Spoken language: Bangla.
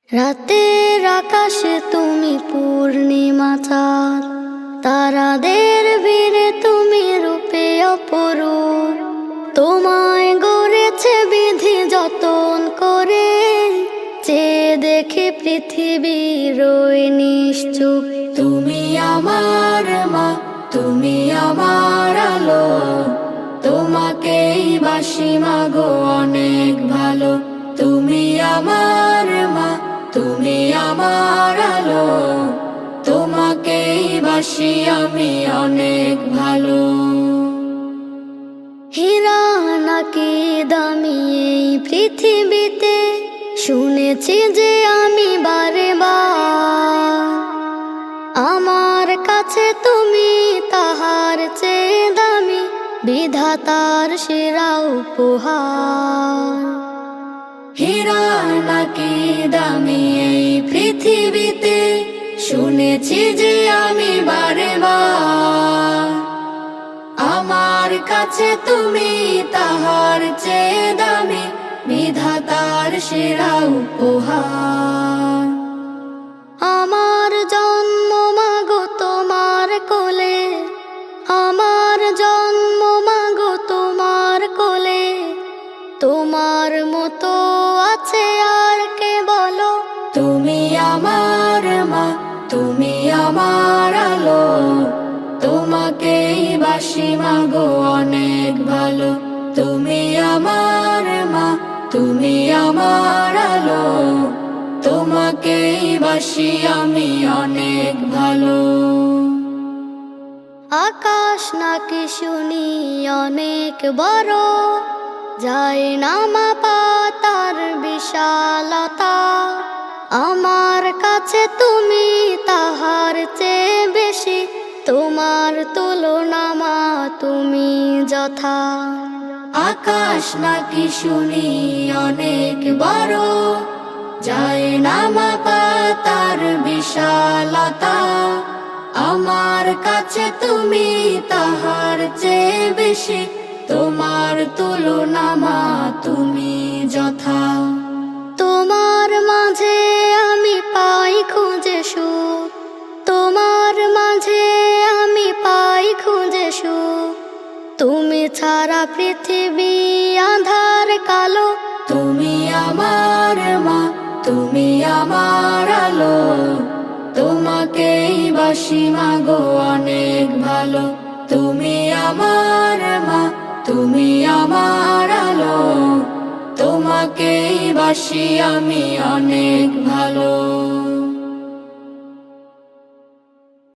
রাতের আকাশে তুমি পূর্ণিমা চাঁদ, তারাদের ভিড়ে তুমি রূপে অপরূপ। তোমায় গড়েছে বিধি যতন করে, চেয়ে দেখে পৃথিবীর ওই নিশ্চুপ। তুমি আমার মা, তুমি আমার আলো, তোমাকেই বাসি মাগো অনেক ভালো। তুমি আমার মা, তুমি আমার আলো, তোমাকেই বাসি আমি অনেক ভালো। হীরা নাকি দামি এই পৃথিবীতে, শুনেছি যে আমি বারে বার। আমার কাছে তুমি তাহার চেয়ে দামি, বিধাতার সেরা উপহার। হীরা নাকি দামি এই পৃথিবীতে, শুনেছি যে আমি বারে বার। আমার কাছে তুমি তাহার চেয়ে দামি, বিধাতার সেরা উপহার। আমার জন্ম মাগো তোমার কোলে, আমার জন্ম মাগো তোমার কোলে। তোমার মতো আছে আর কে বলো? তুমি আমার মা, তুমি আমার আলো, তোমাকেই বাসি মাগো অনেক ভালো। তুমি আমার মা, তুমি আমার আলো, তোমাকেই বাসি আমি অনেক ভালো। আকাশ নাকি শুনি অনেক বড়, যায় না মাপা তার বিশালতা। আমার কাছে তুমি তাহার চেয়ে বেশি, তোমার তুলনা মা তুমি যথা। আকাশ নাকি শুনি অনেক বড়, যায় না মাপা তার বিশালতা। আমার কাছে তুমি তাহার চেয়ে বেশি, তোমার তুলনা মা তুমি যথা। তোমার মাঝে আমি পাই খুঁজে সুখ, তোমার মাঝে আমি পাই খুঁজে সুখ। তুমি ছাড়া পৃথিবী আঁধার কালো। তুমি আমার মা, তুমি আমার আলো, তোমাকেই বাসি মাগো অনেক ভালো। তুমি আমার মা, তুমি আমার আলো, তোমাকেই বাসি আমি অনেক ভালো।